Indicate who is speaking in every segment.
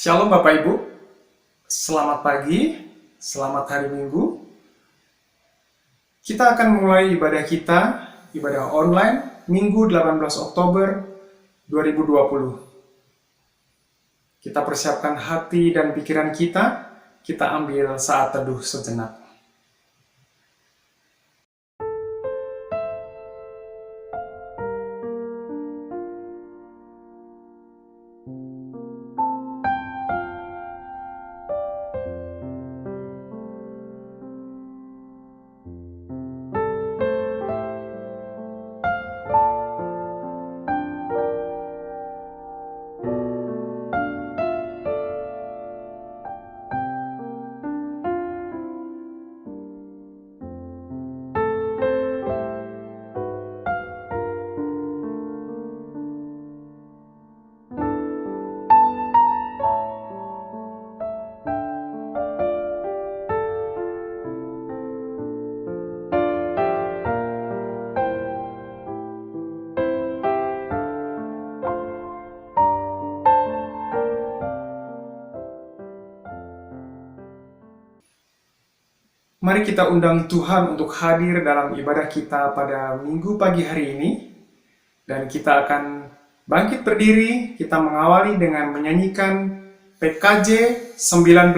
Speaker 1: Shalom Bapak Ibu, selamat pagi, selamat hari Minggu. Kita akan mulai ibadah kita, ibadah online, Minggu 18 Oktober 2020. Kita persiapkan hati dan pikiran kita ambil saat teduh sejenak. Mari kita undang Tuhan untuk hadir dalam ibadah kita pada minggu pagi hari ini. Dan kita akan bangkit berdiri, kita mengawali dengan menyanyikan PKJ 19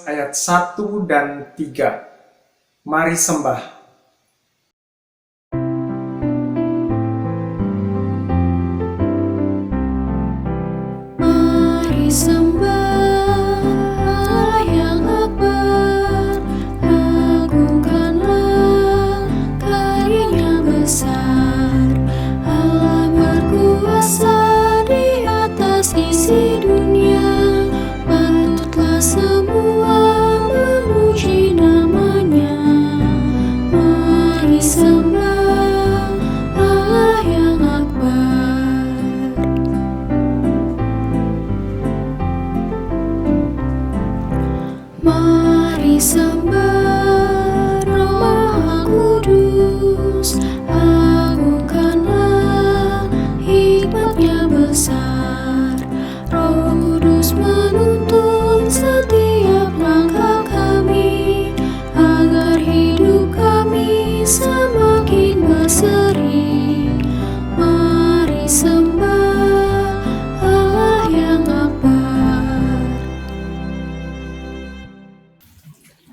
Speaker 1: ayat 1 dan 3. Mari sembah.
Speaker 2: Mari sembah.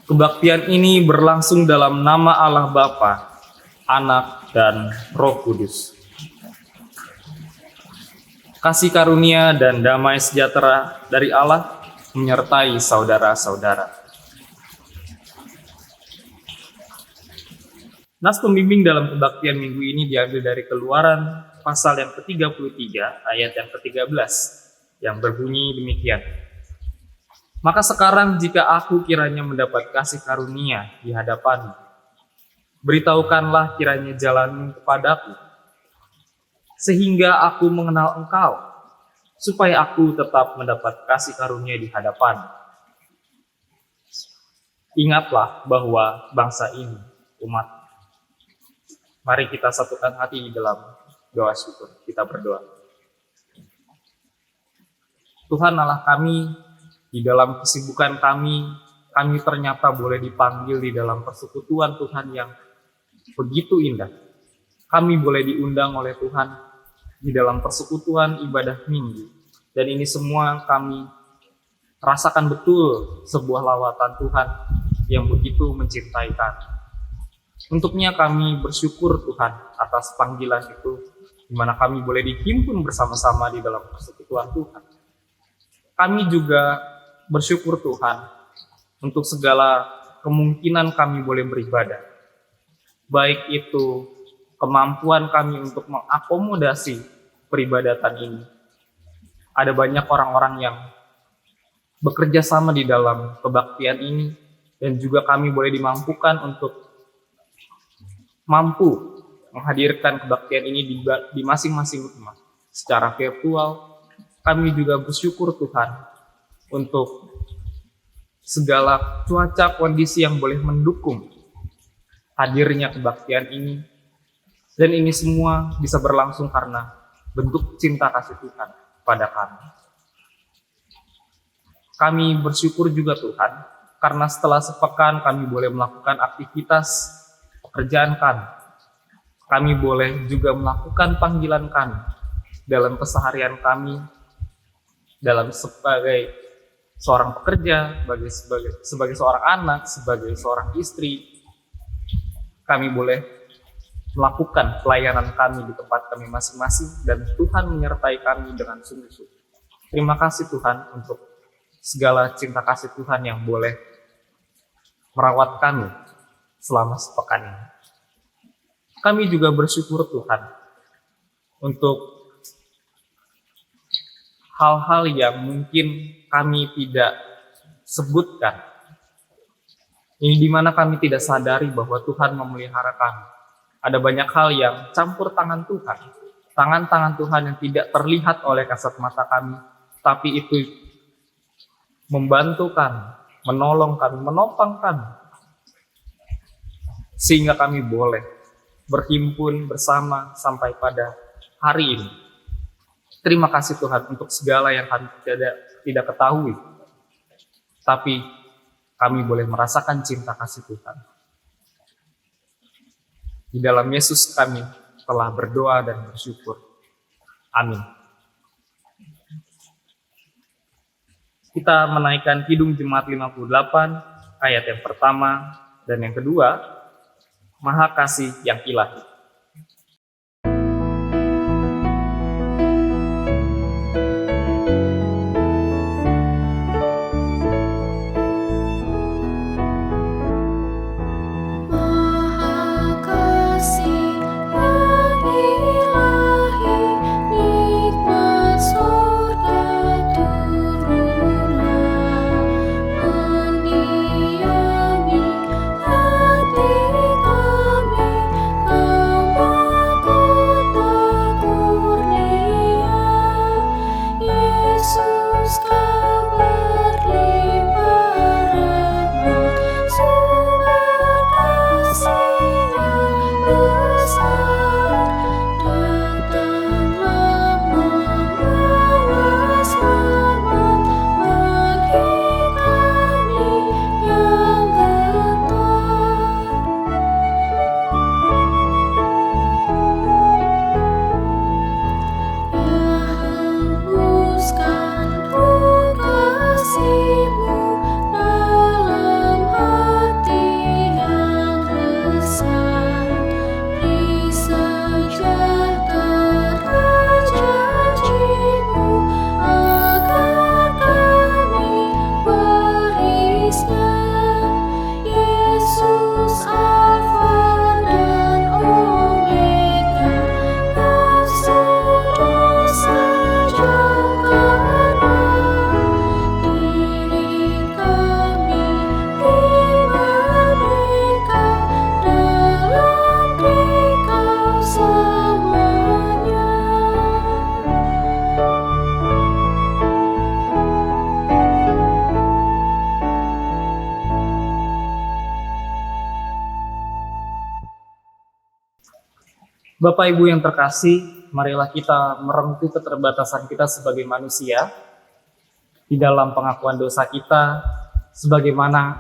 Speaker 3: Kebaktian ini berlangsung dalam nama Allah Bapa, Anak, dan Roh Kudus. Kasih karunia dan damai sejahtera dari Allah menyertai saudara-saudara. Nas pembimbing dalam kebaktian minggu ini diambil dari Keluaran pasal yang ke-33 ayat yang ke-13 yang berbunyi demikian. Maka sekarang jika aku kiranya mendapat kasih karunia di hadapanmu, beritahukanlah kiranya jalanmu kepadaku, sehingga aku mengenal engkau, supaya aku tetap mendapat kasih karunia di hadapanmu. Ingatlah bahwa bangsa ini umat. Mari kita satukan hati di dalam doa syukur. Kita berdoa. Tuhan Allah kami, di dalam kesibukan kami ternyata boleh dipanggil di dalam persekutuan Tuhan yang begitu indah. Kami boleh diundang oleh Tuhan di dalam persekutuan ibadah minggu. Dan ini semua kami rasakan betul sebuah lawatan Tuhan yang begitu mencintai kami. Untuknya kami bersyukur Tuhan atas panggilan itu, di mana kami boleh dihimpun bersama-sama di dalam persekutuan Tuhan. Kami juga bersyukur Tuhan untuk segala kemungkinan kami boleh beribadah. Baik itu kemampuan kami untuk mengakomodasi peribadatan ini. Ada banyak orang-orang yang bekerja sama di dalam kebaktian ini, dan juga kami boleh dimampukan untuk mampu menghadirkan kebaktian ini di masing-masing rumah secara virtual. Kami juga bersyukur Tuhan untuk segala cuaca kondisi yang boleh mendukung hadirnya kebaktian ini. Dan ini semua bisa berlangsung karena bentuk cinta kasih Tuhan pada kami. Kami bersyukur juga Tuhan, karena setelah sepekan kami boleh melakukan aktivitas pekerjaan kami. Kami boleh juga melakukan panggilan kami dalam keseharian kami, dalam sebagai seorang pekerja, sebagai seorang anak, sebagai seorang istri. Kami boleh melakukan pelayanan kami di tempat kami masing-masing, dan Tuhan menyertai kami dengan sungguh-sungguh. Terima kasih Tuhan untuk segala cinta kasih Tuhan yang boleh merawat kami selama sepekan ini. Kami juga bersyukur Tuhan untuk hal-hal yang mungkin kami tidak sebutkan. Ini dimana kami tidak sadari bahwa Tuhan memelihara kami. Ada banyak hal yang campur tangan Tuhan. Tangan-tangan Tuhan yang tidak terlihat oleh kasat mata kami, tapi itu membantu kami, menolong kami, menopang kami, sehingga kami boleh berhimpun bersama sampai pada hari ini. Terima kasih Tuhan untuk segala yang kami tidak ketahui, tapi kami boleh merasakan cinta kasih Tuhan. Di dalam Yesus kami telah berdoa dan bersyukur. Amin. Kita menaikkan Kidung Jemaat 58, ayat yang pertama dan yang kedua, Maha Kasih yang Ilahi. Bapak Ibu yang terkasih, marilah kita merengkuh keterbatasan kita sebagai manusia di dalam pengakuan dosa kita, sebagaimana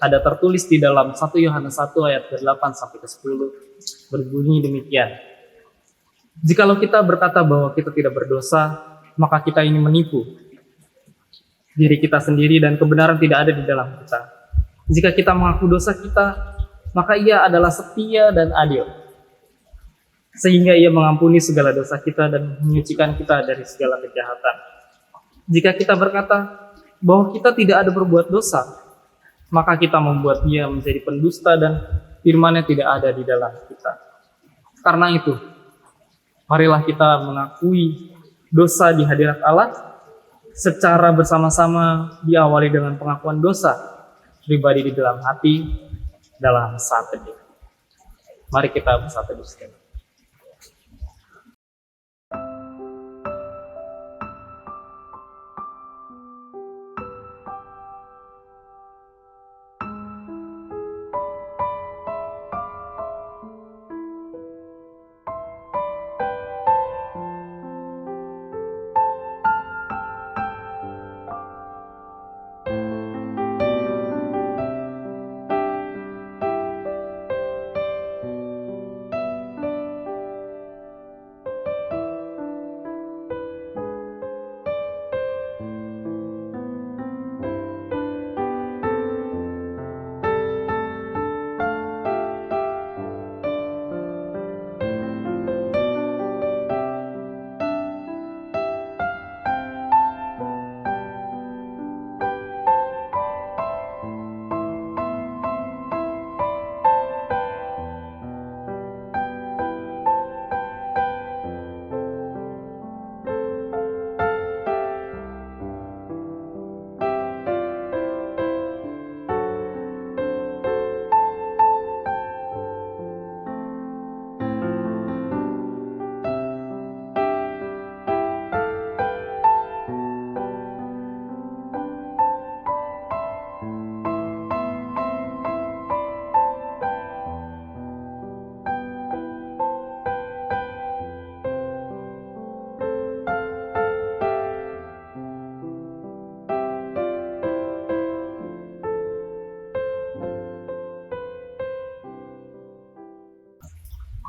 Speaker 3: ada tertulis di dalam 1 Yohanes 1 ayat ke-8 sampai ke-10, berbunyi demikian. Jikalau kita berkata bahwa kita tidak berdosa, maka kita ini menipu diri kita sendiri dan kebenaran tidak ada di dalam kita. Jika kita mengaku dosa kita, maka Ia adalah setia dan adil, sehingga Ia mengampuni segala dosa kita dan menyucikan kita dari segala kejahatan. Jika kita berkata bahwa kita tidak ada berbuat dosa, maka kita membuat Dia menjadi pendusta dan firman-Nya tidak ada di dalam kita. Karena itu, marilah kita mengakui dosa di hadirat Allah secara bersama-sama, diawali dengan pengakuan dosa pribadi di dalam hati dalam saat teduh. Mari kita bersatu di sini.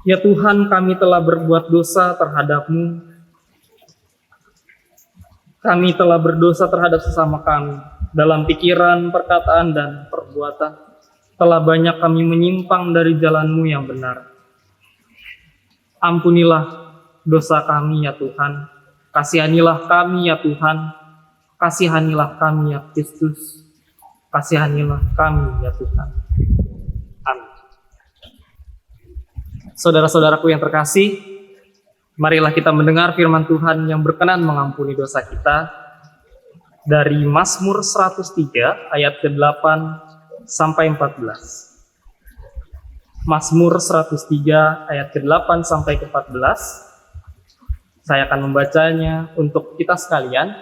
Speaker 3: Ya Tuhan, kami telah berbuat dosa terhadap-Mu. Kami telah berdosa terhadap sesama kami dalam pikiran, perkataan, dan perbuatan. Telah banyak kami menyimpang dari jalan-Mu yang benar. Ampunilah dosa kami ya Tuhan. Kasihanilah kami ya Tuhan. Kasihanilah kami ya Kristus. Kasihanilah kami ya Tuhan. Amin. Saudara-saudaraku yang terkasih, marilah kita mendengar firman Tuhan yang berkenan mengampuni dosa kita dari Mazmur 103 ayat ke-8 sampai 14. Mazmur 103 ayat ke-8 sampai ke-14. Saya akan membacanya untuk kita sekalian.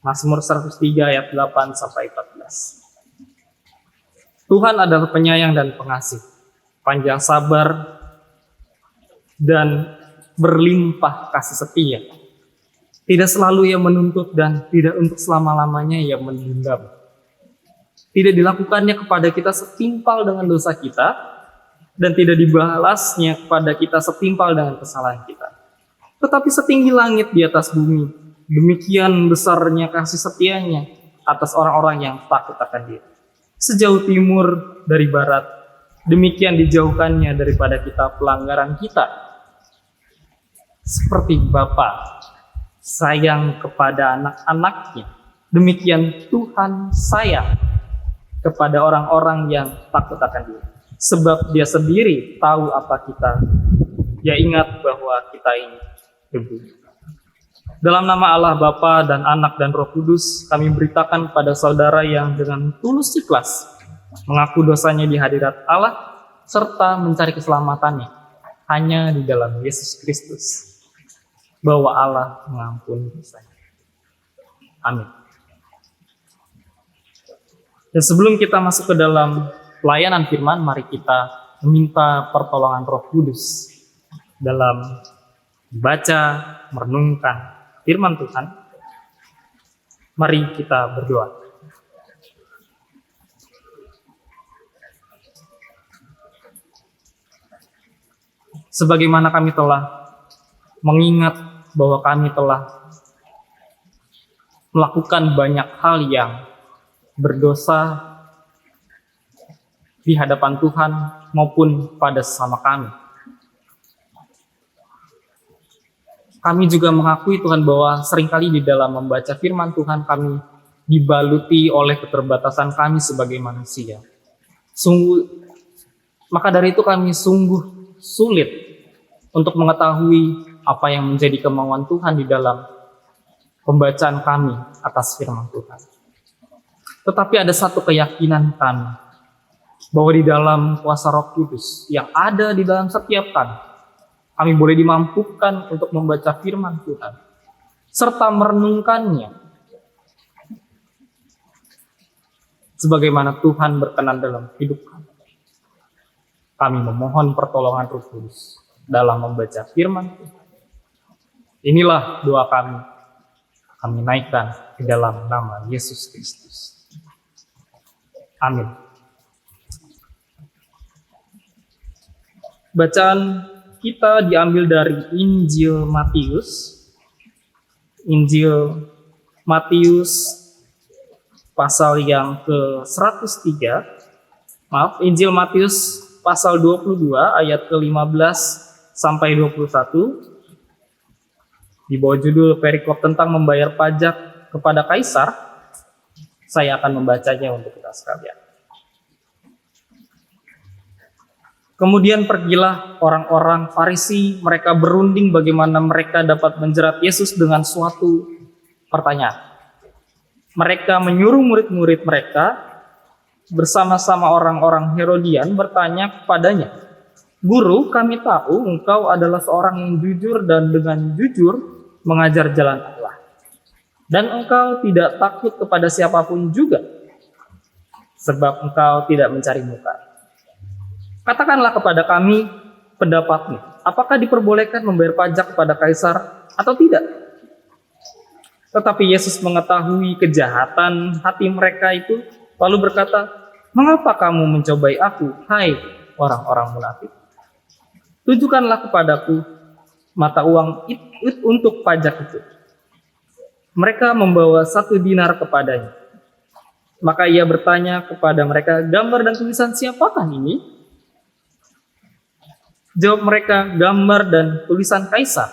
Speaker 3: Mazmur 103 ayat 8 sampai 14. Tuhan adalah penyayang dan pengasih, panjang sabar dan berlimpah kasih setia. Tidak selalu ia menuntut dan tidak untuk selama-lamanya ia mendendam. Tidak dilakukannya kepada kita setimpal dengan dosa kita dan tidak dibalasnya kepada kita setimpal dengan kesalahan kita. Tetapi setinggi langit di atas bumi, demikian besarnya kasih setianya atas orang-orang yang takut akan Dia. Sejauh timur dari barat, demikian dijauhkannya daripada kita pelanggaran kita. Seperti Bapa sayang kepada anak-anaknya, demikian Tuhan sayang kepada orang-orang yang takut akan Dia. Sebab Dia sendiri tahu apa kita. Dia ingat bahwa kita ini debu. Dalam nama Allah Bapa dan Anak dan Roh Kudus, kami beritakan pada saudara yang dengan tulus ikhlas mengaku dosanya di hadirat Allah serta mencari keselamatannya hanya di dalam Yesus Kristus, bahwa Allah mengampuni dosanya. Amin. Dan sebelum kita masuk ke dalam pelayanan firman, mari kita meminta pertolongan Roh Kudus dalam baca, merenungkan firman Tuhan. Mari kita berdoa. Sebagaimana kami telah mengingat bahwa kami telah melakukan banyak hal yang berdosa di hadapan Tuhan maupun pada sesama kami. Kami juga mengakui Tuhan bahwa seringkali di dalam membaca firman Tuhan kami dibaluti oleh keterbatasan kami sebagai manusia. Maka dari itu kami sungguh sulit untuk mengetahui apa yang menjadi kemauan Tuhan di dalam pembacaan kami atas firman Tuhan. Tetapi ada satu keyakinan kami, bahwa di dalam kuasa Roh Kudus yang ada di dalam setiap kami boleh dimampukan untuk membaca firman Tuhan serta merenungkannya sebagaimana Tuhan berkenan dalam hidup kami. Kami memohon pertolongan Roh Kudus dalam membaca firman Tuhan. Inilah doa kami naikkan di dalam nama Yesus Kristus. Amin. Bacaan kita diambil dari Injil Matius pasal yang ke-103. Injil Matius pasal 22 ayat ke-15 sampai 21. Di bawah judul perikop tentang membayar pajak kepada kaisar. Saya akan membacanya untuk kita sekalian. Kemudian pergilah orang-orang Farisi, mereka berunding bagaimana mereka dapat menjerat Yesus dengan suatu pertanyaan. Mereka menyuruh murid-murid mereka bersama-sama orang-orang Herodian bertanya kepadanya, "Guru, kami tahu engkau adalah seorang yang jujur dan dengan jujur mengajar jalan Allah. Dan engkau tidak takut kepada siapapun juga, sebab engkau tidak mencari muka. Katakanlah kepada kami pendapatmu, apakah diperbolehkan membayar pajak kepada kaisar atau tidak?" Tetapi Yesus mengetahui kejahatan hati mereka itu, lalu berkata, "Mengapa kamu mencobai aku, hai orang-orang munafik? Tunjukkanlah kepadaku mata uang untuk pajak itu. Mereka membawa 1 dinar kepadanya. Maka ia bertanya kepada mereka, gambar dan tulisan siapakah ini? Jawab mereka, gambar dan tulisan Kaisar.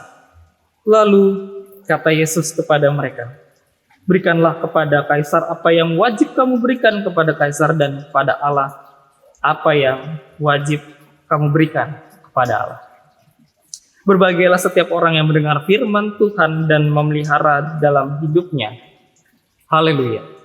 Speaker 3: Lalu kata Yesus kepada mereka, berikanlah kepada Kaisar apa yang wajib kamu berikan kepada Kaisar, dan kepada Allah apa yang wajib kamu berikan kepada Allah. Berbahagialah setiap orang yang mendengar firman Tuhan dan memelihara dalam hidupnya. Haleluya.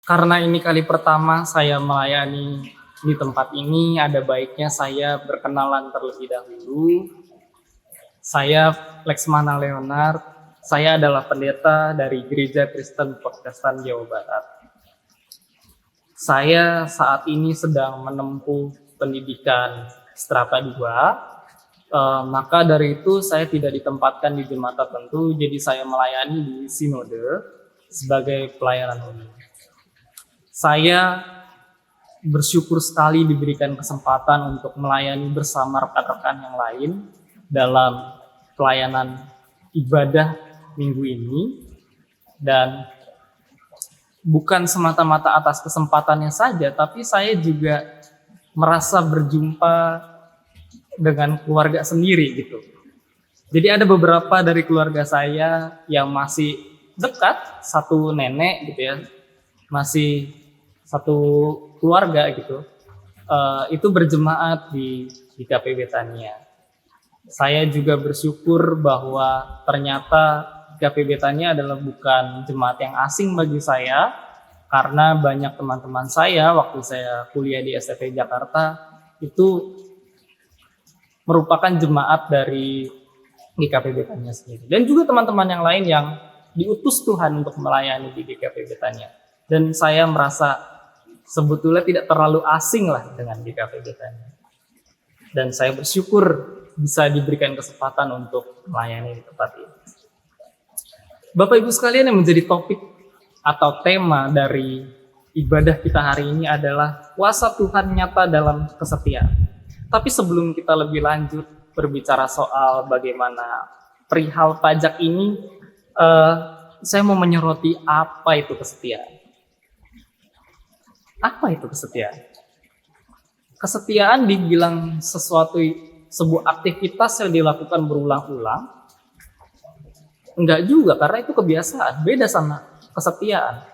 Speaker 3: Karena ini kali pertama saya melayani di tempat ini, ada baiknya saya berkenalan terlebih dahulu. Saya Lexmana Leonard, saya adalah pendeta dari Gereja Kristen Protestan Jawa Barat. Saya saat ini sedang menempuh pendidikan Strata 2, maka dari itu saya tidak ditempatkan di jemaat tertentu, jadi saya melayani di sinode sebagai pelayanan umum. Saya bersyukur sekali diberikan kesempatan untuk melayani bersama rekan-rekan yang lain dalam pelayanan ibadah minggu ini, dan bukan semata-mata atas kesempatannya saja, tapi saya juga merasa berjumpa dengan keluarga sendiri gitu. Jadi ada beberapa dari keluarga saya yang masih dekat, satu nenek gitu ya, masih satu keluarga gitu, itu berjemaat di GKP Betania. Saya juga bersyukur bahwa ternyata GKP Betania adalah bukan jemaat yang asing bagi saya, karena banyak teman-teman saya waktu saya kuliah di STT Jakarta itu merupakan jemaat dari GKP Betania sendiri, dan juga teman-teman yang lain yang diutus Tuhan untuk melayani di GKP Betania. Dan saya merasa sebetulnya tidak terlalu asing lah dengan GKP Betania. Dan saya bersyukur bisa diberikan kesempatan untuk melayani di tempat ini. Bapak Ibu sekalian, yang menjadi topik atau tema dari ibadah kita hari ini adalah kuasa Tuhan nyata dalam kesetiaan. Tapi sebelum kita lebih lanjut berbicara soal bagaimana perihal pajak ini, saya mau menyoroti apa itu kesetiaan. Apa itu kesetiaan? Kesetiaan dibilang sebuah aktivitas yang dilakukan berulang-ulang. Enggak juga, karena itu kebiasaan. Beda sama kesetiaan.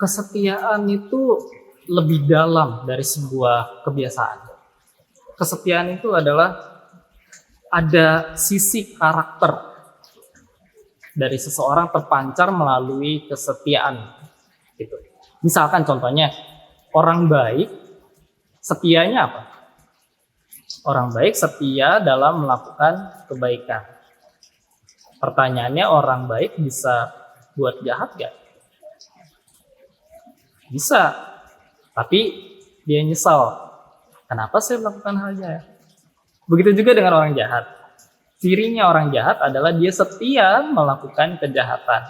Speaker 3: Kesetiaan itu lebih dalam dari sebuah kebiasaan. Kesetiaan itu adalah ada sisi karakter dari seseorang terpancar melalui kesetiaan gitu. Misalkan contohnya, orang baik setianya apa? Orang baik setia dalam melakukan kebaikan. Pertanyaannya, orang baik bisa buat jahat gak? Bisa, tapi dia nyesal. Kenapa saya melakukan hal jahat? Begitu juga dengan orang jahat. Cirinya orang jahat adalah dia setia melakukan kejahatan.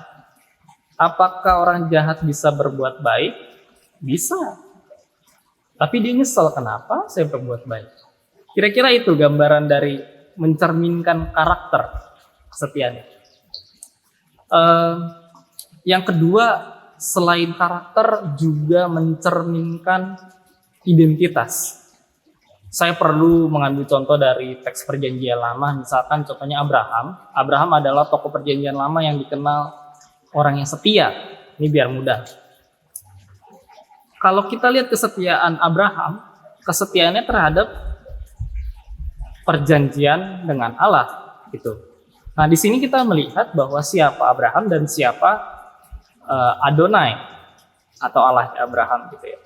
Speaker 3: Apakah orang jahat bisa berbuat baik? Bisa. Tapi dia nyesel, kenapa saya berbuat baik? Kira-kira itu gambaran dari mencerminkan karakter kesetiaan. Yang kedua, selain karakter juga mencerminkan identitas. Saya perlu mengambil contoh dari teks perjanjian lama, misalkan contohnya Abraham. Abraham adalah tokoh perjanjian lama yang dikenal orang yang setia. Ini biar mudah. Kalau kita lihat kesetiaan Abraham, kesetiaannya terhadap perjanjian dengan Allah gitu. Nah, di sini kita melihat bahwa siapa Abraham dan siapa Adonai atau Allah Abraham gitu ya.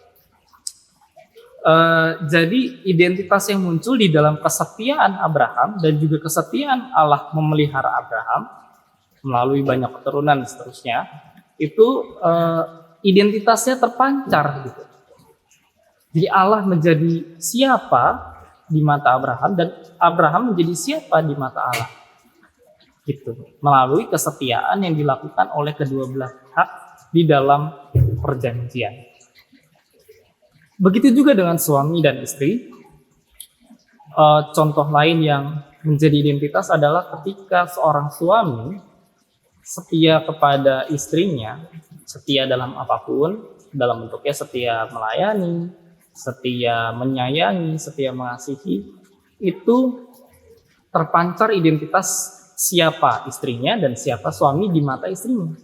Speaker 3: Jadi identitas yang muncul di dalam kesetiaan Abraham dan juga kesetiaan Allah memelihara Abraham melalui banyak keturunan dan seterusnya, itu identitasnya terpancar gitu. Jadi Allah menjadi siapa di mata Abraham dan Abraham menjadi siapa di mata Allah. Gitu. Melalui kesetiaan yang dilakukan oleh kedua belah pihak di dalam perjanjian. Begitu juga dengan suami dan istri. Contoh lain yang menjadi identitas adalah ketika seorang suami setia kepada istrinya, setia dalam apapun, dalam bentuknya setia melayani, setia menyayangi, setia mengasihi, itu terpancar identitas siapa istrinya dan siapa suami di mata istrinya.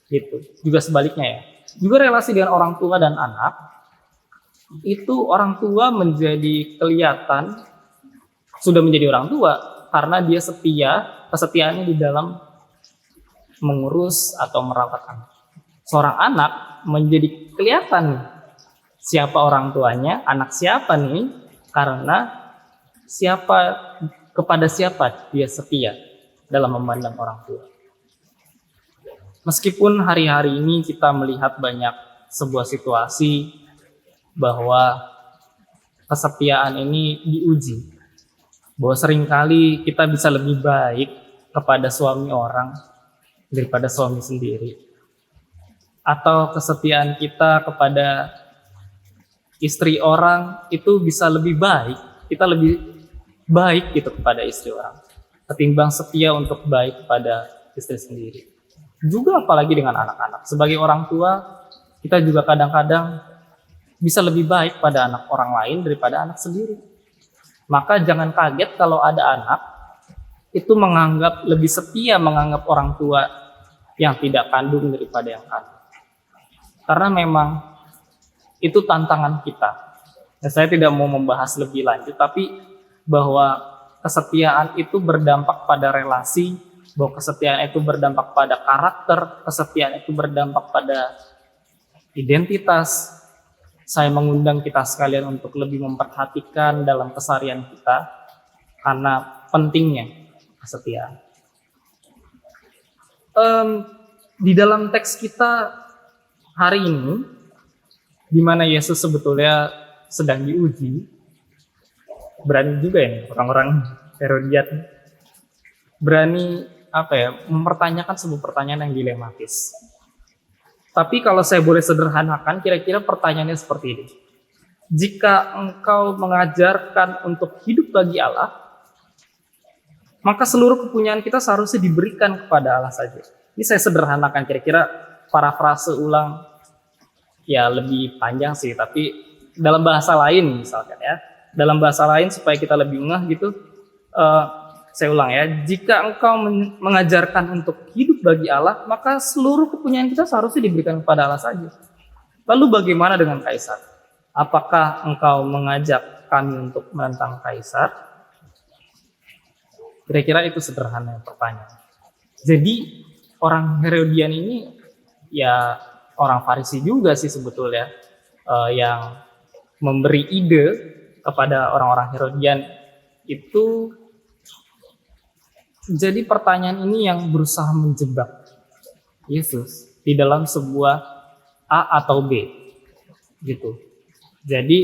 Speaker 3: Gitu. Juga sebaliknya ya. Juga relasi dengan orang tua dan anak, itu orang tua menjadi kelihatan sudah menjadi orang tua karena dia setia, kesetiaannya di dalam mengurus atau merawat anak. Seorang anak menjadi kelihatan siapa orang tuanya, anak siapa nih, karena kepada siapa dia setia dalam memandang orang tua. Meskipun hari-hari ini kita melihat banyak sebuah situasi bahwa kesetiaan ini diuji, bahwa seringkali kita bisa lebih baik kepada suami orang daripada suami sendiri, atau kesetiaan kita kepada istri orang itu bisa lebih baik, kita lebih baik gitu kepada istri orang ketimbang setia untuk baik kepada istri sendiri. Juga apalagi dengan anak-anak. Sebagai orang tua, kita juga kadang-kadang bisa lebih baik pada anak orang lain daripada anak sendiri. Maka jangan kaget kalau ada anak itu lebih setia menganggap orang tua yang tidak kandung daripada yang kandung. Karena memang itu tantangan kita. Ya, saya tidak mau membahas lebih lanjut, tapi bahwa kesetiaan itu berdampak pada relasi, bahwa kesetiaan itu berdampak pada karakter, kesetiaan itu berdampak pada identitas. Saya mengundang kita sekalian untuk lebih memperhatikan dalam keseharian kita karena pentingnya kesetiaan. Di dalam teks kita hari ini, di mana Yesus sebetulnya sedang diuji, berani juga ya orang-orang Herodian, berani mempertanyakan sebuah pertanyaan yang dilematis. Tapi kalau saya boleh sederhanakan, kira-kira pertanyaannya seperti ini. Jika engkau mengajarkan untuk hidup bagi Allah, maka seluruh kepunyaan kita seharusnya diberikan kepada Allah saja. Ini saya sederhanakan, kira-kira parafrase ulang, ya lebih panjang sih, tapi dalam bahasa lain misalkan ya. Dalam bahasa lain supaya kita lebih ngeh gitu, saya ulang ya, jika engkau mengajarkan untuk hidup bagi Allah, maka seluruh kepunyaan kita seharusnya diberikan kepada Allah saja. Lalu bagaimana dengan Kaisar? Apakah engkau mengajak kami untuk menentang Kaisar? Kira-kira itu sederhana pertanyaan. Jadi orang Herodian ini ya orang Farisi juga sih sebetulnya, yang memberi ide kepada orang-orang Herodian itu. Jadi pertanyaan ini yang berusaha menjebak Yesus di dalam sebuah A atau B gitu. Jadi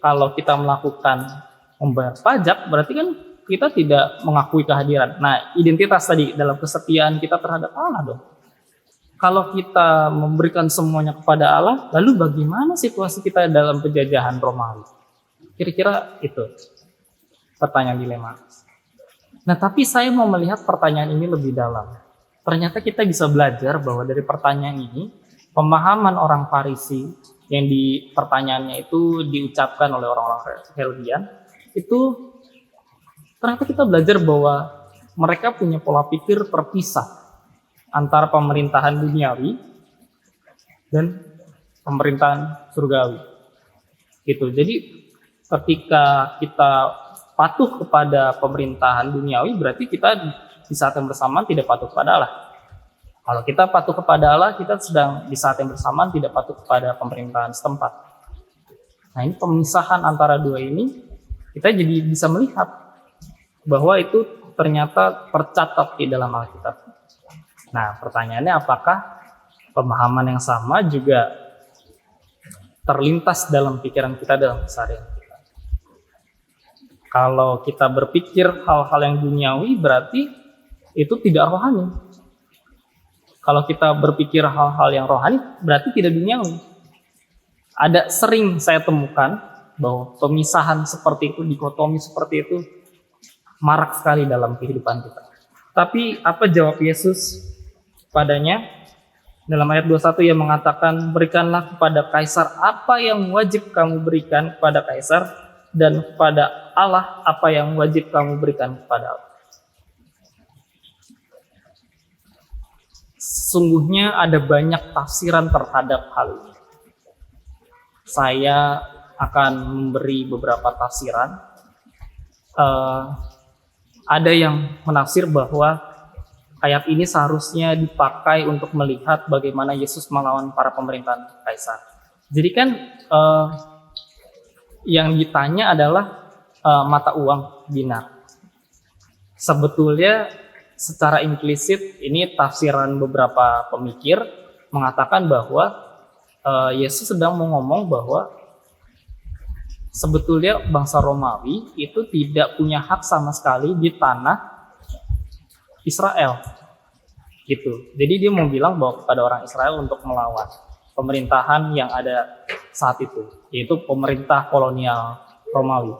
Speaker 3: kalau kita melakukan membayar pajak berarti kan kita tidak mengakui kehadiran. Nah, identitas tadi dalam kesetiaan kita terhadap Allah dong. Kalau kita memberikan semuanya kepada Allah, lalu bagaimana situasi kita dalam penjajahan Romawi? Kira-kira itu pertanyaan dilematis. Nah, tapi saya mau melihat pertanyaan ini lebih dalam. Ternyata kita bisa belajar bahwa dari pertanyaan ini, pemahaman orang Farisi yang di pertanyaannya itu diucapkan oleh orang-orang Herodian, itu ternyata kita belajar bahwa mereka punya pola pikir terpisah antara pemerintahan duniawi dan pemerintahan surgawi. Gitu. Jadi ketika kita patuh kepada pemerintahan duniawi, berarti kita di saat yang bersamaan tidak patuh kepada Allah. Kalau kita patuh kepada Allah, kita sedang di saat yang bersamaan tidak patuh kepada pemerintahan setempat. Nah, ini pemisahan antara dua ini, kita jadi bisa melihat bahwa itu ternyata tercatat di dalam Alkitab. Nah, pertanyaannya apakah Pemahaman yang sama juga terlintas dalam pikiran kita dalam keseharian kita. Kalau kita berpikir hal-hal yang duniawi, berarti itu tidak rohani. Kalau kita berpikir hal-hal yang rohani, berarti tidak duniawi. Ada sering saya temukan bahwa pemisahan seperti itu, dikotomi seperti itu, marak sekali dalam kehidupan kita. Tapi apa jawab Yesus padanya? Dalam ayat 21 ia mengatakan, berikanlah kepada Kaisar apa yang wajib kamu berikan kepada Kaisar, dan kepada Allah apa yang wajib kamu berikan kepada Allah. Sesungguhnya ada banyak tafsiran terhadap hal ini. Saya akan memberi beberapa tafsiran. Ada yang menafsir bahwa ayat ini seharusnya dipakai untuk melihat bagaimana Yesus melawan para pemerintahan kaisar. Jadi kan yang ditanya adalah mata uang dinar. Sebetulnya secara implisit ini tafsiran beberapa pemikir mengatakan bahwa Yesus sedang mau ngomong bahwa sebetulnya bangsa Romawi itu tidak punya hak sama sekali di tanah Israel, gitu. Jadi dia mau bilang bahwa kepada orang Israel untuk melawan pemerintahan yang ada saat itu, yaitu pemerintah kolonial Romawi.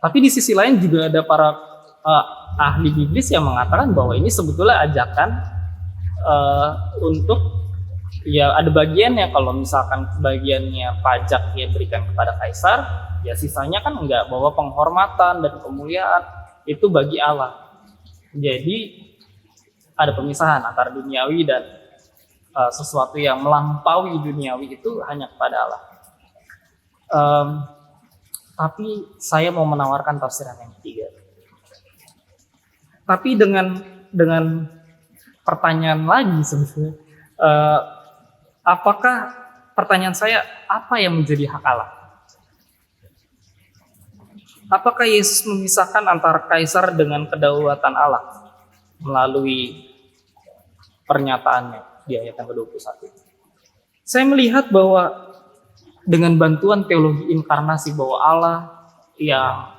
Speaker 3: Tapi di sisi lain juga ada para ahli biblis yang mengatakan bahwa ini sebetulnya ajakan untuk, ya ada bagiannya kalau misalkan bagiannya pajak ya berikan kepada kaisar, ya sisanya kan enggak, bahwa penghormatan dan kemuliaan itu bagi Allah. Jadi ada pemisahan antara duniawi dan sesuatu yang melampaui duniawi itu hanya kepada Allah. Tapi saya mau menawarkan tafsiran yang ketiga. Tapi dengan pertanyaan lagi sebetulnya, apakah pertanyaan saya, apa yang menjadi hak Allah? Apakah Yesus memisahkan antara kaisar dengan kedaulatan Allah melalui pernyataannya di ayat yang ke-21? Saya melihat bahwa dengan bantuan teologi inkarnasi, bahwa Allah yang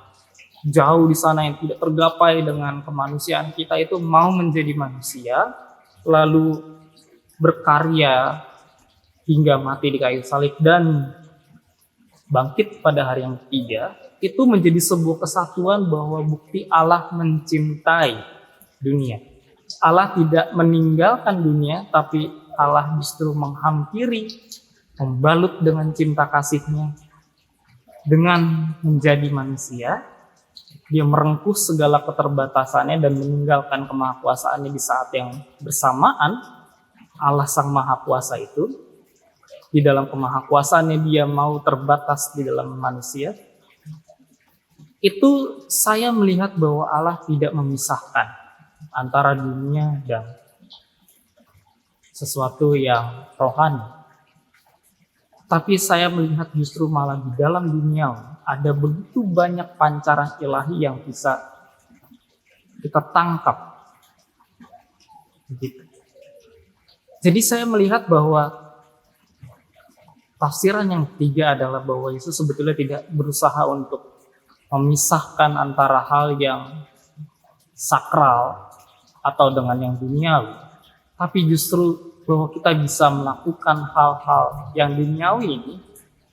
Speaker 3: jauh di sana yang tidak tergapai dengan kemanusiaan kita itu mau menjadi manusia, lalu berkarya hingga mati di kayu salib dan bangkit pada hari yang ketiga, itu menjadi sebuah kesatuan bahwa bukti Allah mencintai dunia. Allah tidak meninggalkan dunia, tapi Allah justru menghampiri, membalut dengan cinta kasih-Nya. Dengan menjadi manusia, Dia merengkuh segala keterbatasannya dan meninggalkan kemahakuasaannya di saat yang bersamaan. Allah Sang Maha Kuasa itu, di dalam kemahakuasaannya Dia mau terbatas di dalam manusia. Itu saya melihat bahwa Allah tidak memisahkan antara dunia dan sesuatu yang rohani. Tapi saya melihat justru malah di dalam dunia ada begitu banyak pancaran ilahi yang bisa kita tangkap. Jadi saya melihat bahwa tafsiran yang ketiga adalah bahwa Yesus sebetulnya tidak berusaha untuk memisahkan antara hal yang sakral atau dengan yang duniawi, tapi justru bahwa kita bisa melakukan hal-hal yang duniawi ini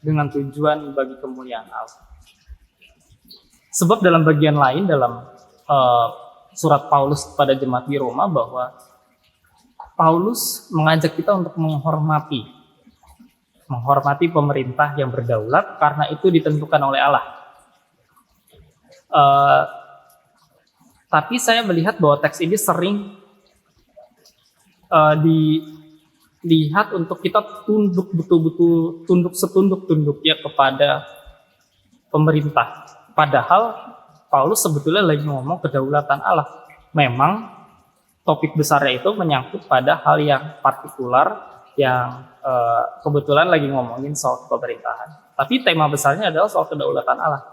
Speaker 3: dengan tujuan bagi kemuliaan Allah. Sebab dalam bagian lain dalam surat Paulus kepada jemaat di Roma, bahwa Paulus mengajak kita untuk menghormati pemerintah yang berdaulat karena itu ditentukan oleh Allah. Tapi saya melihat bahwa teks ini sering dilihat untuk kita tunduk betul-betul, tunduk setunduk-tunduknya kepada pemerintah. Padahal Paulus sebetulnya lagi ngomong kedaulatan Allah. Memang topik besarnya itu menyangkut pada hal yang partikular yang kebetulan lagi ngomongin soal pemerintahan. Tapi tema besarnya adalah soal kedaulatan Allah.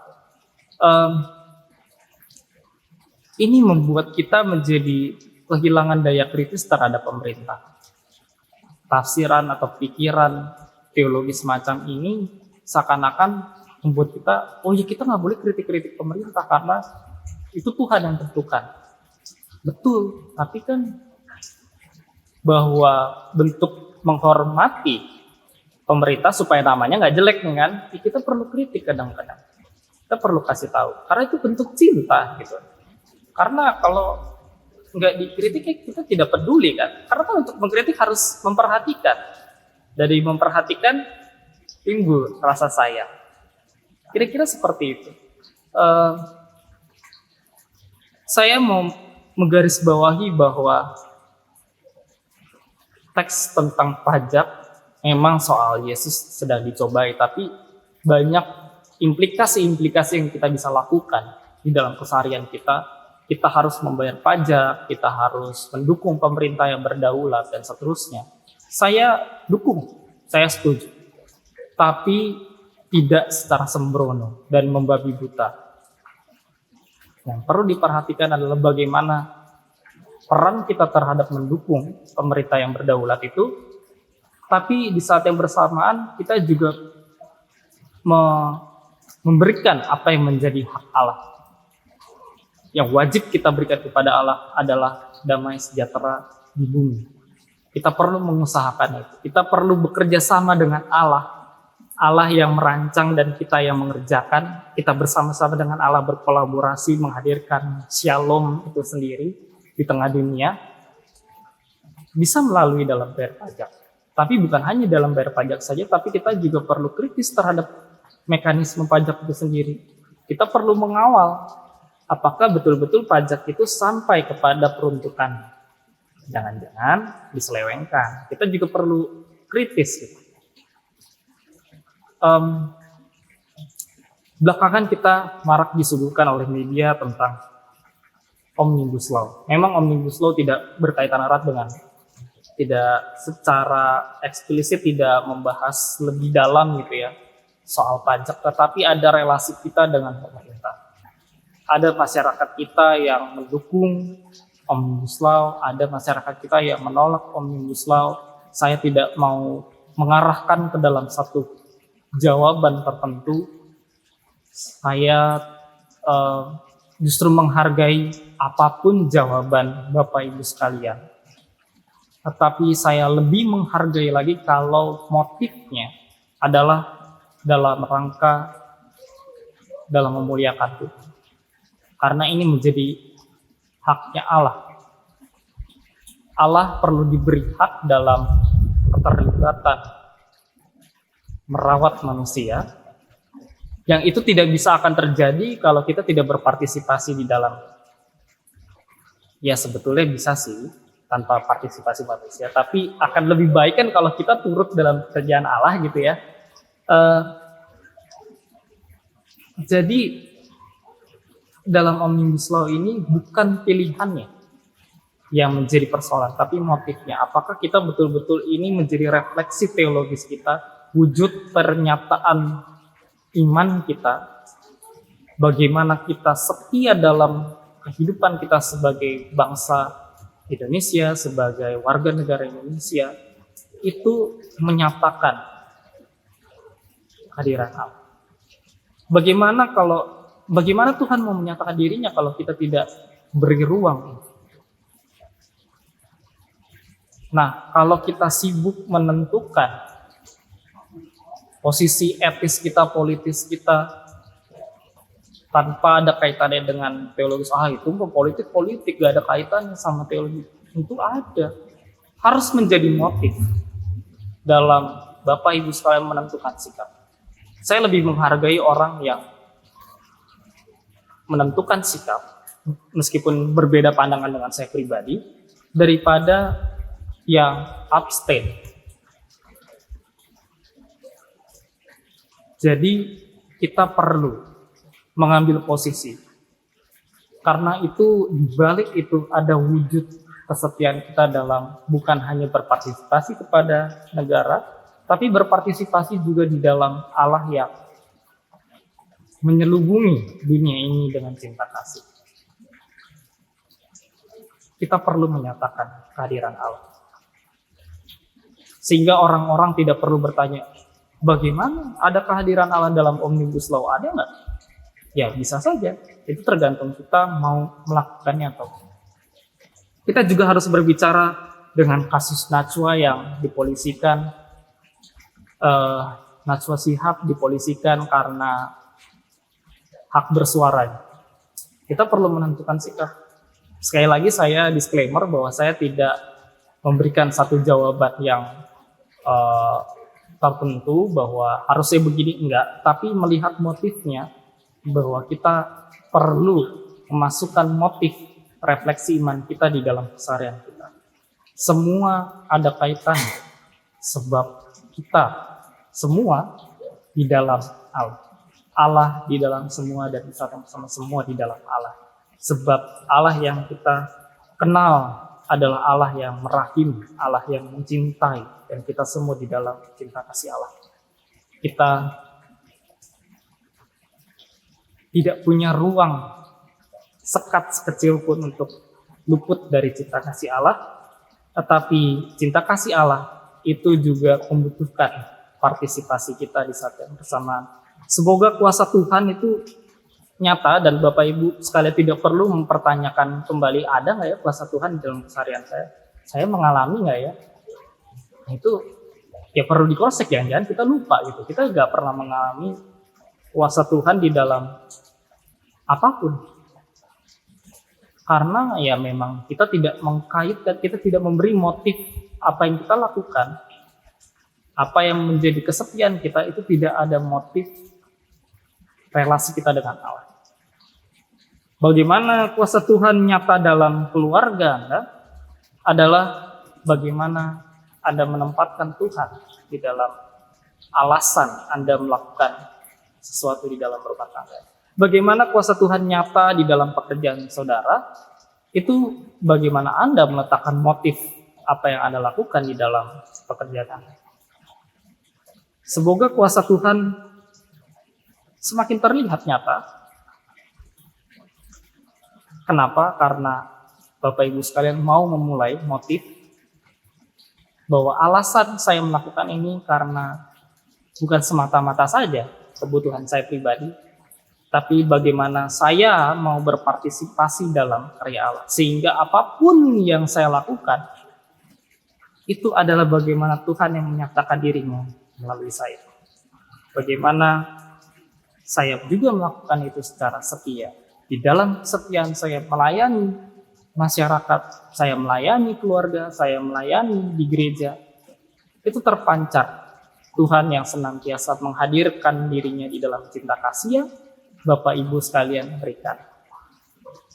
Speaker 3: Ini membuat kita menjadi kehilangan daya kritis terhadap pemerintah. tafsiran atau pikiran teologis semacam ini seakan-akan membuat kita, oh ya kita nggak boleh kritik-kritik pemerintah karena itu Tuhan yang tentukan. Betul, tapi kan bahwa bentuk menghormati pemerintah supaya namanya nggak jelek nih kan, kita perlu kritik kadang-kadang. Kita perlu kasih tahu, karena itu bentuk cinta gitu. Karena kalau nggak dikritik kita tidak peduli kan, karena kan untuk mengkritik harus memperhatikan. Dari memperhatikan timbul rasa sayang. Kira-kira seperti itu. Saya mau menggarisbawahi bahwa teks tentang pajak memang soal Yesus sedang dicobai, tapi banyak implikasi-implikasi yang kita bisa lakukan di dalam keseharian kita. Kita harus membayar pajak, kita harus mendukung pemerintah yang berdaulat, dan seterusnya. Saya dukung, saya setuju. Tapi tidak secara sembrono dan membabi buta. Yang perlu diperhatikan adalah bagaimana peran kita terhadap mendukung pemerintah yang berdaulat itu, tapi di saat yang bersamaan kita juga memberikan apa yang menjadi hak Allah. Yang wajib kita berikan kepada Allah adalah damai sejahtera di bumi. Kita perlu mengusahakan itu. Kita perlu bekerja sama dengan Allah. Allah yang merancang dan kita yang mengerjakan. Kita bersama-sama dengan Allah berkolaborasi menghadirkan shalom itu sendiri di tengah dunia. Bisa melalui dalam bayar pajak. Tapi bukan hanya dalam bayar pajak saja, tapi kita juga perlu kritis terhadap mekanisme pajak itu sendiri. Kita perlu mengawal apakah betul-betul pajak itu sampai kepada peruntukan. Jangan-jangan diselewengkan. Kita juga perlu kritis gitu. Belakangan kita marak disuguhkan oleh media tentang Omnibus Law. Memang Omnibus Law tidak berkaitan erat dengan, tidak secara eksplisit tidak membahas lebih dalam gitu ya soal pajak, tetapi ada relasi kita dengan pemerintah. Ada masyarakat kita yang mendukung Omnibus Law, ada masyarakat kita yang menolak Omnibus Law. Saya tidak mau mengarahkan ke dalam satu jawaban tertentu. Saya justru menghargai apapun jawaban Bapak Ibu sekalian. Tetapi saya lebih menghargai lagi kalau motifnya adalah dalam rangka dalam memuliakan Tuhan. Karena ini menjadi haknya Allah. Allah perlu diberi hak dalam keterlibatan merawat manusia, yang itu tidak bisa akan terjadi kalau kita tidak berpartisipasi di dalam. Ya sebetulnya bisa sih tanpa partisipasi manusia, tapi akan lebih baik kan kalau kita turut dalam kerjaan Allah gitu ya. Jadi dalam Omnibus Law ini bukan pilihannya yang menjadi persoalan, tapi motifnya. Apakah kita betul-betul ini menjadi refleksi teologis kita, wujud pernyataan iman kita, bagaimana kita setia dalam kehidupan kita sebagai bangsa Indonesia, sebagai warga negara Indonesia, itu menyatakan kehadiran Allah. Bagaimana Tuhan mau menyatakan dirinya kalau kita tidak beri ruang? Nah, kalau kita sibuk menentukan posisi etis kita, politis kita, tanpa ada kaitannya dengan teologis. Itu politik, gak ada kaitannya sama teologi. Tentu ada. Harus menjadi motif dalam Bapak Ibu sekalian menentukan sikap. Saya lebih menghargai orang yang menentukan sikap, meskipun berbeda pandangan dengan saya pribadi, daripada yang abstain. Jadi kita perlu mengambil posisi. Karena itu dibalik itu ada wujud kesetiaan kita dalam bukan hanya berpartisipasi kepada negara, tapi berpartisipasi juga di dalam Allah yang menyelubungi dunia ini dengan cinta kasih. Kita perlu menyatakan kehadiran Allah. Sehingga orang-orang tidak perlu bertanya, bagaimana ada kehadiran Allah dalam Omnibus Law? Ada nggak? Ya bisa saja. Itu tergantung kita mau melakukannya atau tidak. Kita juga harus berbicara dengan kasus Najwa yang dipolisikan. Najwa Shihab dipolisikan karena hak bersuara. Kita perlu menentukan sikap. Sekali lagi saya disclaimer bahwa saya tidak memberikan satu jawaban yang tertentu bahwa harusnya begini, enggak. Tapi melihat motifnya bahwa kita perlu memasukkan motif refleksi iman kita di dalam keseharian kita. Semua ada kaitan sebab kita semua di dalam Allah. Allah di dalam semua dan kita sama semua di dalam Allah. Sebab Allah yang kita kenal adalah Allah yang merahim, Allah yang mencintai, dan kita semua di dalam cinta kasih Allah. Kita tidak punya ruang sekat sekecil pun untuk luput dari cinta kasih Allah, tetapi cinta kasih Allah itu juga membutuhkan partisipasi kita di saat yang bersamaan. Semoga kuasa Tuhan itu nyata dan Bapak Ibu sekalian tidak perlu mempertanyakan kembali, ada nggak ya kuasa Tuhan di dalam keseharian saya? Saya mengalami nggak ya? Itu ya perlu dikrosek, jangan-jangan kita lupa gitu. Kita nggak pernah mengalami kuasa Tuhan di dalam apapun. Karena ya memang kita tidak mengkaitkan, kita tidak memberi motif apa yang kita lakukan, apa yang menjadi kesepian kita itu tidak ada motif relasi kita dengan Allah. Bagaimana kuasa Tuhan nyata dalam keluarga Anda adalah bagaimana Anda menempatkan Tuhan di dalam alasan Anda melakukan sesuatu di dalam rumah tangga. Bagaimana kuasa Tuhan nyata di dalam pekerjaan saudara, itu bagaimana Anda meletakkan motif apa yang Anda lakukan di dalam pekerjaan Anda. Semoga kuasa Tuhan semakin terlihat nyata. Kenapa? Karena Bapak Ibu sekalian mau memulai motif bahwa alasan saya melakukan ini karena bukan semata-mata saja kebutuhan saya pribadi, tapi bagaimana saya mau berpartisipasi dalam karya Allah. Sehingga apapun yang saya lakukan, itu adalah bagaimana Tuhan yang menyatakan dirinya melalui saya. Bagaimana saya juga melakukan itu secara setia. Di dalam kesetiaan saya melayani masyarakat, saya melayani keluarga, saya melayani di gereja. Itu terpancar Tuhan yang senantiasa menghadirkan dirinya di dalam cinta kasih Bapak Ibu sekalian berikan.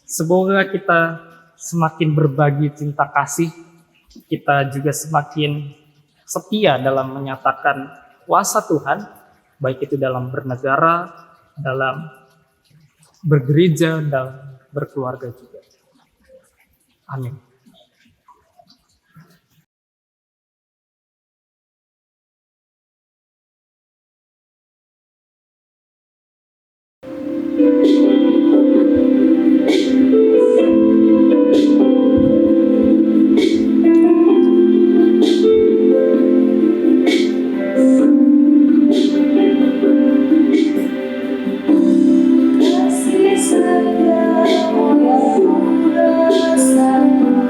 Speaker 3: Semoga kita semakin berbagi cinta kasih, kita juga semakin setia dalam menyatakan kuasa Tuhan, baik itu dalam bernegara, dalam bergereja, dan berkeluarga juga. Amin.
Speaker 2: Kasih setiamu yang ku rasakan.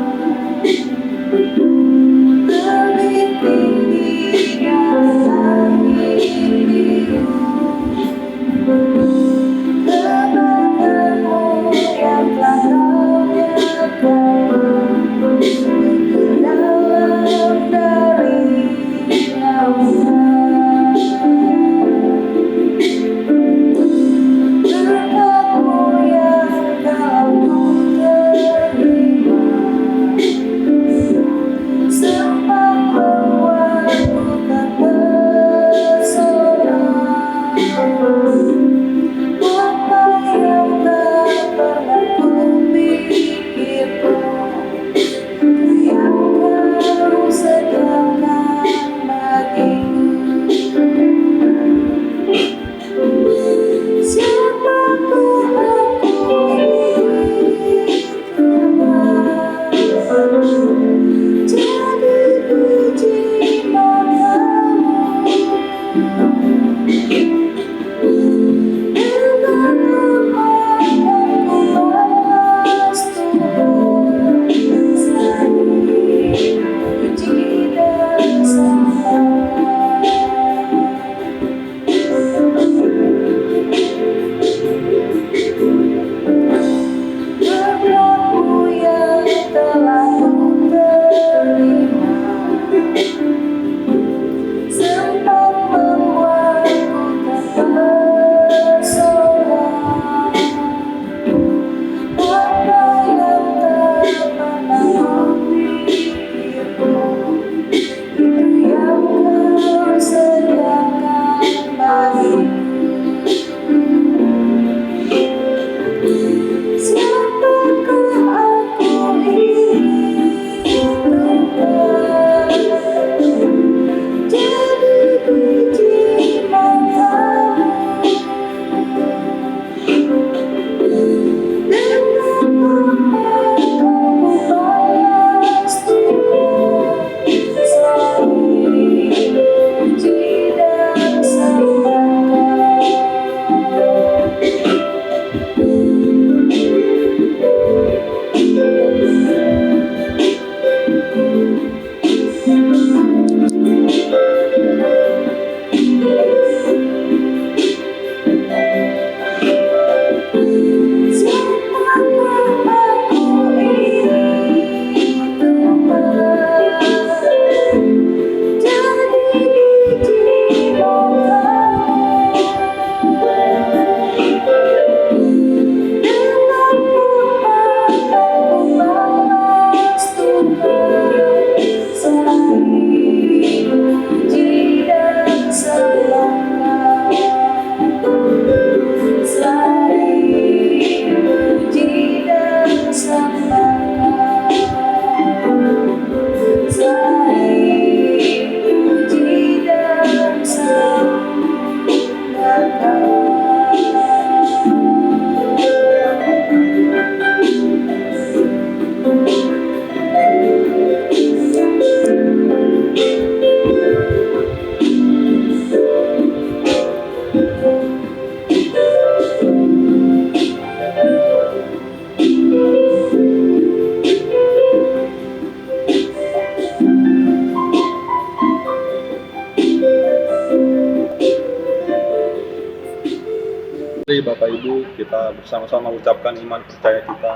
Speaker 2: Mari Bapak Ibu kita bersama-sama ucapkan iman percaya kita.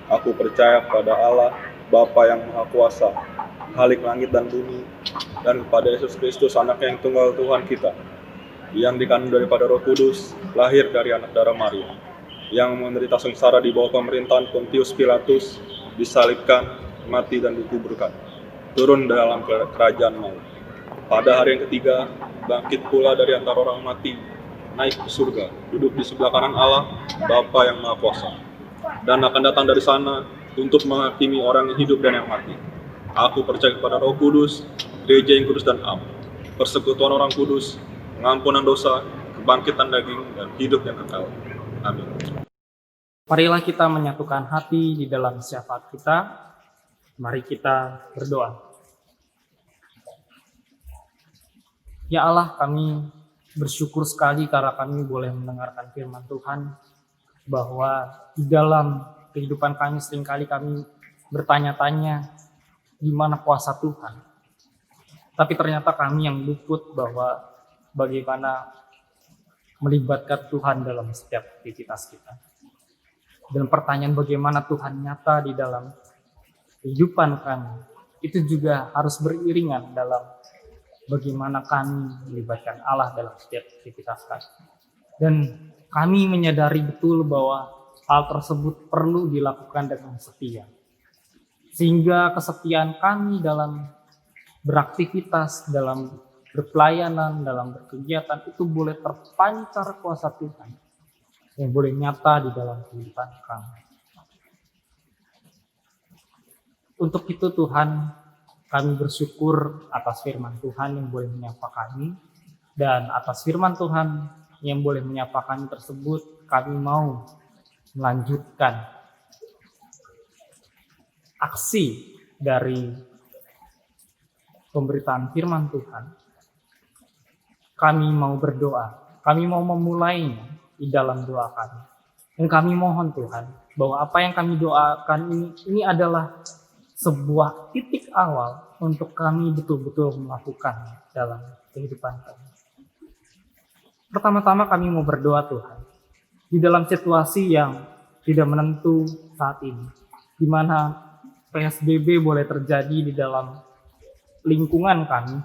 Speaker 2: Aku percaya kepada Allah, Bapa yang Maha Kuasa, Khalik langit dan bumi, dan kepada Yesus Kristus, Anaknya yang tunggal Tuhan kita, yang dikandung daripada Roh Kudus, lahir dari anak darah Maria, yang menderita sengsara di bawah pemerintahan Pontius Pilatus, disalibkan, mati dan dikuburkan, turun dalam kerajaan maut. Pada hari yang ketiga, bangkit pula dari antara orang mati, naik ke surga, duduk di sebelah kanan Allah, Bapa yang Maha Kuasa, dan akan datang dari sana untuk menghakimi orang yang hidup dan yang mati. Aku percaya kepada Roh Kudus, gereja yang kudus dan am, persekutuan orang kudus, pengampunan dosa, kebangkitan daging, dan hidup yang kekal. Amin.
Speaker 3: Marilah kita menyatukan hati di dalam syafaat kita. Mari kita berdoa. Ya Allah, kami bersyukur sekali karena kami boleh mendengarkan firman Tuhan, bahwa di dalam kehidupan kami seringkali kami bertanya-tanya di mana kuasa Tuhan. Tapi ternyata kami yang luput bahwa bagaimana melibatkan Tuhan dalam setiap aktivitas kita. Dan pertanyaan bagaimana Tuhan nyata di dalam kehidupan kami, itu juga harus beriringan dalam bagaimana kami melibatkan Allah dalam setiap aktivitas kami. Dan kami menyadari betul bahwa hal tersebut perlu dilakukan dengan setia. Sehingga kesetiaan kami dalam beraktivitas, dalam berpelayanan, dalam berkegiatan itu boleh terpancar kuasa Tuhan yang boleh nyata di dalam kehidupan kami. Untuk itu Tuhan, kami bersyukur atas firman Tuhan yang boleh menyapa kami, dan atas firman Tuhan yang boleh menyapa kami tersebut, kami mau melanjutkan aksi dari pemberitaan firman Tuhan. Kami mau berdoa, kami mau memulainya di dalam doa kami. Dan kami mohon Tuhan, bahwa apa yang kami doakan ini adalah sebuah titik awal untuk kami betul-betul melakukan dalam kehidupan kami. Pertama-tama kami mau berdoa Tuhan, di dalam situasi yang tidak menentu saat ini, di mana PSBB boleh terjadi di dalam lingkungan kami,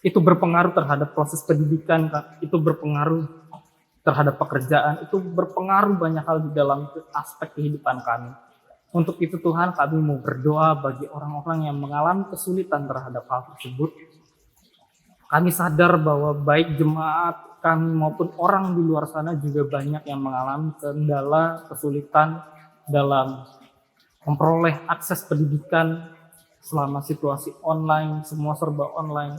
Speaker 3: itu berpengaruh terhadap proses pendidikan, itu berpengaruh terhadap pekerjaan, itu berpengaruh banyak hal di dalam aspek kehidupan kami. Untuk itu Tuhan, kami mau berdoa bagi orang-orang yang mengalami kesulitan terhadap hal tersebut. Kami sadar bahwa baik jemaat kami maupun orang di luar sana juga banyak yang mengalami kendala, kesulitan dalam memperoleh akses pendidikan selama situasi online, semua serba online.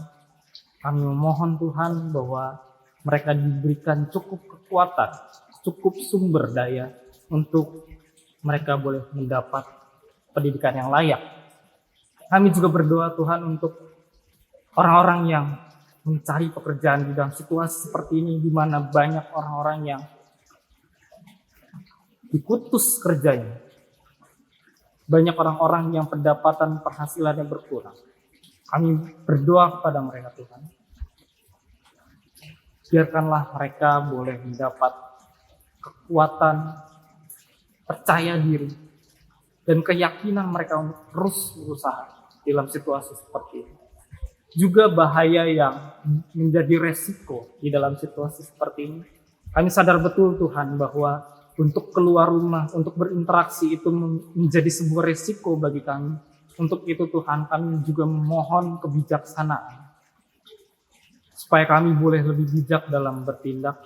Speaker 3: Kami memohon Tuhan bahwa mereka diberikan cukup kekuatan, cukup sumber daya untuk mereka boleh mendapat pendidikan yang layak. Kami juga berdoa Tuhan untuk orang-orang yang mencari pekerjaan di dalam situasi seperti ini, di mana banyak orang-orang yang diputus kerjanya. Banyak orang-orang yang pendapatan penghasilannya berkurang. Kami berdoa kepada mereka Tuhan. Biarkanlah mereka boleh mendapat kekuatan, percaya diri, dan keyakinan mereka untuk terus berusaha dalam situasi seperti ini. Juga bahaya yang menjadi resiko di dalam situasi seperti ini. Kami sadar betul Tuhan bahwa untuk keluar rumah, untuk berinteraksi itu menjadi sebuah resiko bagi kami. Untuk itu Tuhan, kami juga memohon kebijaksanaan. Supaya kami boleh lebih bijak dalam bertindak.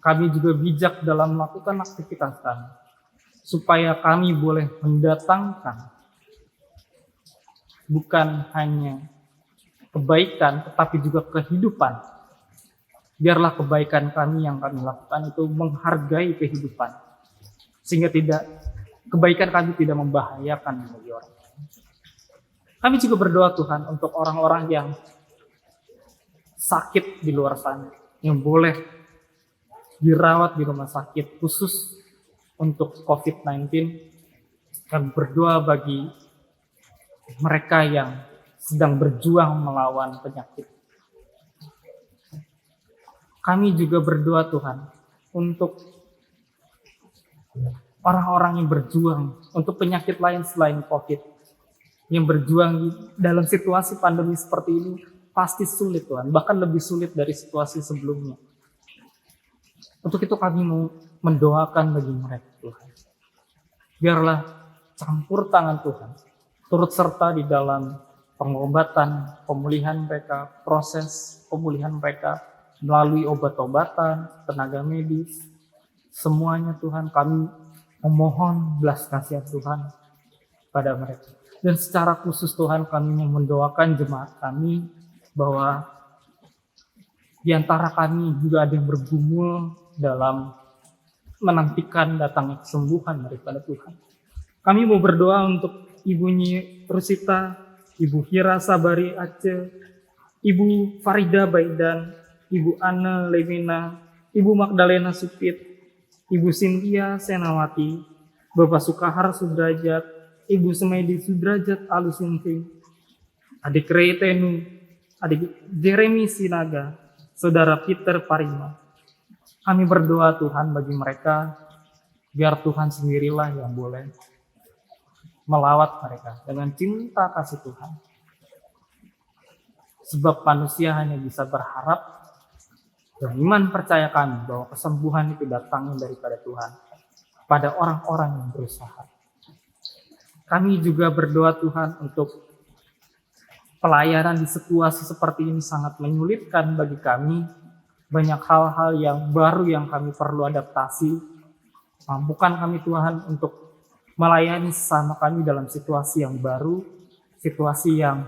Speaker 3: Kami juga bijak dalam melakukan aktivitas kami. Supaya kami boleh mendatangkan bukan hanya kebaikan, tetapi juga kehidupan. Biarlah kebaikan kami yang kami lakukan itu menghargai kehidupan, sehingga kebaikan kami tidak membahayakan bagi orang. Kami juga berdoa Tuhan untuk orang-orang yang sakit di luar sana, yang boleh dirawat di rumah sakit khusus untuk COVID-19. Kami berdoa bagi mereka yang sedang berjuang melawan penyakit. Kami juga berdoa Tuhan untuk orang-orang yang berjuang untuk penyakit lain selain COVID, yang berjuang dalam situasi pandemi seperti ini pasti sulit Tuhan, bahkan lebih sulit dari situasi sebelumnya. Untuk itu kami mau mendoakan bagi mereka Tuhan. Biarlah campur tangan Tuhan turut serta di dalam pengobatan, pemulihan mereka, proses pemulihan mereka melalui obat-obatan, tenaga medis, semuanya Tuhan kami memohon belas kasihan Tuhan pada mereka. Dan secara khusus Tuhan kami mau mendoakan jemaat kami bahwa di antara kami juga ada yang bergumul dalam menantikan datangnya kesembuhan daripada Tuhan. Kami mau berdoa untuk Ibu Nyi Rusita, Ibu Hira Sabari Aceh, Ibu Farida Baidan, Ibu Ana Lemina, Ibu Magdalena Supit, Ibu Cynthia Senawati, Bapak Sukahar Sudrajat, Ibu Sumedi Sudrajat Alusungking, Adik Rey Tenu, Adik Jeremy Sinaga, Saudara Peter Parima. Kami berdoa Tuhan bagi mereka, biar Tuhan sendirilah yang boleh melawat mereka dengan cinta kasih Tuhan. Sebab manusia hanya bisa berharap dan iman percaya kami bahwa kesembuhan itu datangnya daripada Tuhan pada orang-orang yang berusaha. Kami juga berdoa Tuhan untuk pelayanan di situasi seperti ini sangat menyulitkan bagi kami. Banyak hal-hal yang baru yang kami perlu adaptasi. Mampukan kami Tuhan untuk melayani sesama kami dalam situasi yang baru, situasi yang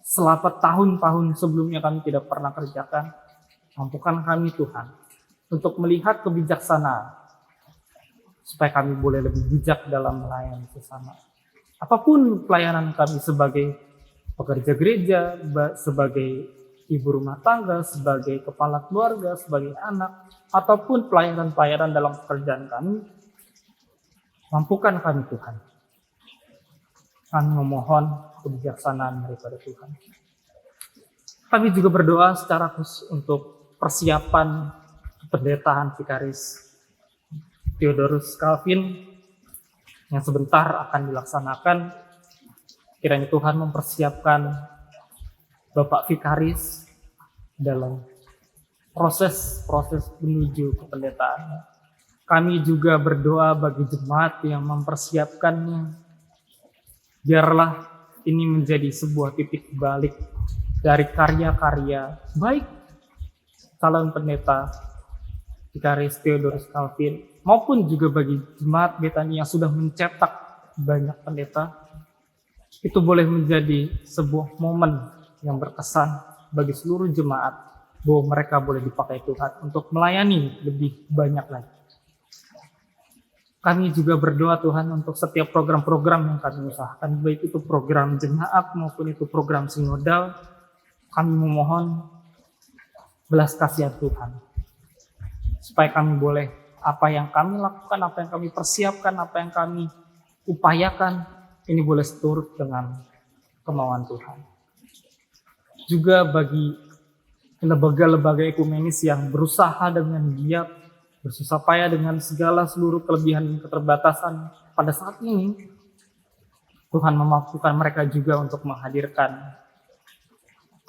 Speaker 3: selama tahun-tahun sebelumnya kami tidak pernah kerjakan. Mampukan kami Tuhan untuk melihat kebijaksanaan, supaya kami boleh lebih bijak dalam melayani sesama. Apapun pelayanan kami sebagai pekerja gereja, sebagai ibu rumah tangga, sebagai kepala keluarga, sebagai anak, ataupun pelayanan-pelayanan dalam pekerjaan kami, mampukan kami Tuhan. Kami memohon kebijaksanaan daripada Tuhan. Kami juga berdoa secara khusus untuk persiapan pendetaan Vikaris Theodorus Calvin yang sebentar akan dilaksanakan. Kiranya Tuhan mempersiapkan Bapak Vikaris dalam proses menuju ke pendetaan. Kami juga berdoa bagi jemaat yang mempersiapkannya. Biarlah ini menjadi sebuah titik balik dari karya-karya baik calon pendeta Vikaris Theodorus Calvin maupun juga bagi jemaat Betani yang sudah mencetak banyak pendeta. Itu boleh menjadi sebuah momen yang berkesan bagi seluruh jemaat bahwa mereka boleh dipakai Tuhan untuk melayani lebih banyak lagi. Kami juga berdoa Tuhan untuk setiap program-program yang kami usahakan, baik itu program jemaat maupun itu program sinodal. Kami memohon belas kasihan Tuhan, supaya kami boleh apa yang kami lakukan, apa yang kami persiapkan, apa yang kami upayakan, ini boleh seturut dengan kemauan Tuhan. Juga bagi lembaga-lembaga ekumenis yang berusaha dengan giat, bersusah payah dengan segala seluruh kelebihan dan keterbatasan pada saat ini, Tuhan memampukan mereka juga untuk menghadirkan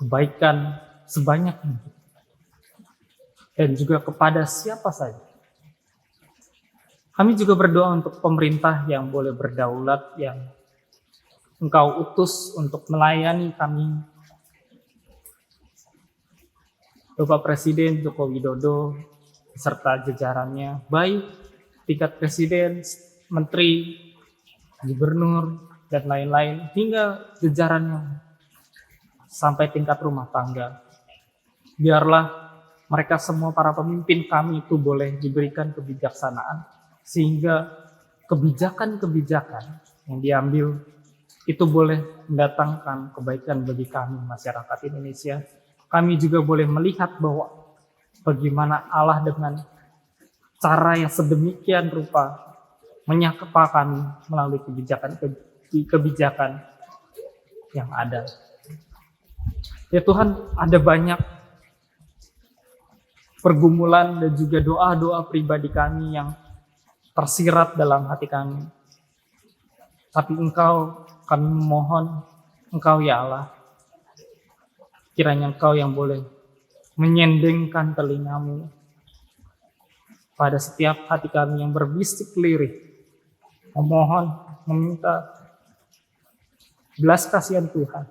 Speaker 3: kebaikan sebanyak mungkin. Dan juga kepada siapa saja. Kami juga berdoa untuk pemerintah yang boleh berdaulat, yang Engkau utus untuk melayani kami. Bapak Presiden Joko Widodo serta jajarannya, baik tingkat presiden, menteri, gubernur, dan lain-lain, hingga jajarannya sampai tingkat rumah tangga. Biarlah mereka semua para pemimpin kami itu boleh diberikan kebijaksanaan, sehingga kebijakan-kebijakan yang diambil itu boleh mendatangkan kebaikan bagi kami masyarakat Indonesia. Kami juga boleh melihat bahwa bagaimana Allah dengan cara yang sedemikian rupa menyapa kami melalui kebijakan yang ada. Ya Tuhan, ada banyak pergumulan dan juga doa-doa pribadi kami yang tersirat dalam hati kami. Tapi Engkau, kami memohon, Engkau ya Allah, kiranya Engkau yang boleh menyendengkan telingamu pada setiap hati kami yang berbisik lirih, memohon, meminta belas kasihan Tuhan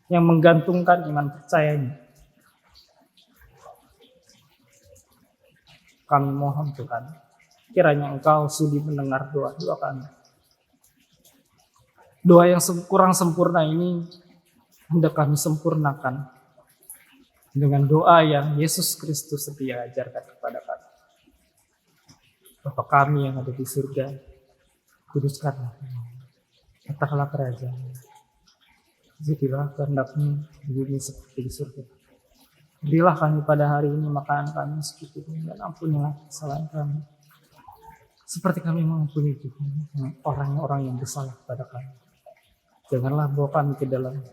Speaker 3: yang menggantungkan iman percayanya. Kami mohon Tuhan, kiranya Engkau sudi mendengar doa-doa kami. Doa yang kurang sempurna ini hendak kami sempurnakan dengan doa yang Yesus Kristus setia ajarkan kepada kami. Bapa kami yang ada di surga, kuduskanlah namamu, datanglah kerajaan-Mu, jadilah kehendak-Mu di bumi seperti di surga. Berilah kami pada hari ini makanan kami secukupnya, dan ampunilah kesalahan kami, seperti kami mengampuni juga orang-orang yang bersalah kepada kami. Janganlah bawa kami ke dalam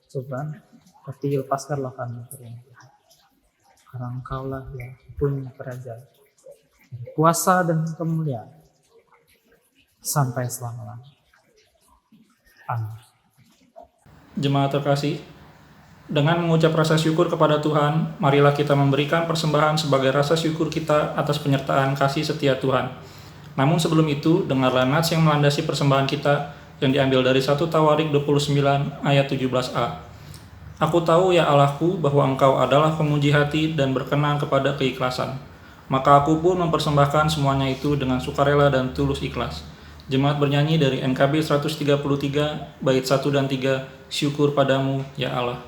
Speaker 3: cobaan, tapi lepaskanlah kami dari yang jahat. Karena Engkaulah yang punya kerajaan, kuasa dan kemuliaan sampai selama-lamanya. Amin.
Speaker 4: Jemaat terkasih, dengan mengucap rasa syukur kepada Tuhan, marilah kita memberikan persembahan sebagai rasa syukur kita atas penyertaan kasih setia Tuhan. Namun sebelum itu, dengarlah nats yang melandasi persembahan kita yang diambil dari 1 Tawarik 29 ayat 17a. Aku tahu ya Allahku bahwa Engkau adalah pemuji hati dan berkenan kepada keikhlasan. Maka aku pun mempersembahkan semuanya itu dengan sukarela dan tulus ikhlas. Jemaat bernyanyi dari NKB 133 bait 1 dan 3, syukur padamu ya Allah.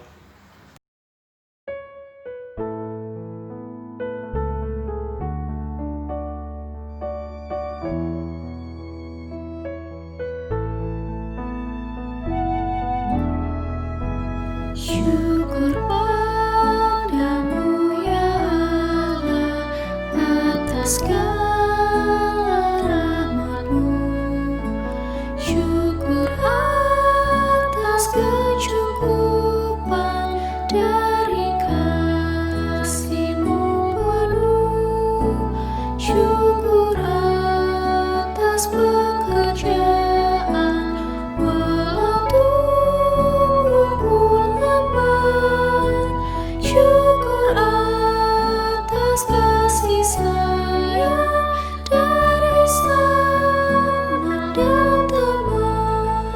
Speaker 5: Syukur padamu ya Allah atas segala rahmat-Mu. Syukur atas kecukupan dari kasih-Mu penuh. Syukur atas pekerjaan walau pun lambat. Syukur atas kasih sayang dari sanak dan teman.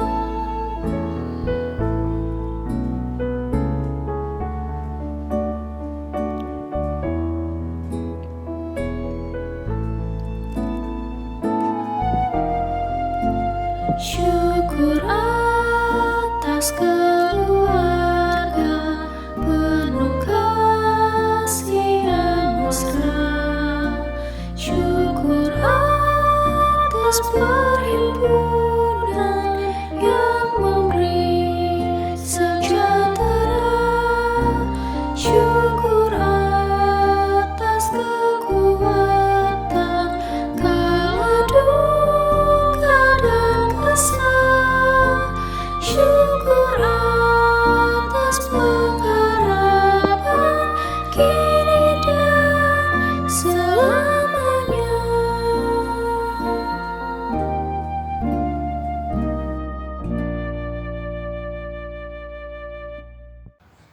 Speaker 5: Syukur atas keluarga penuh kasih yang mesra. Syukur atas perhimpunan yang memberi sejahtera. Syukur atas kekuatan kala duka dan kesal. Syukur atas pengharapan kini dan selamanya.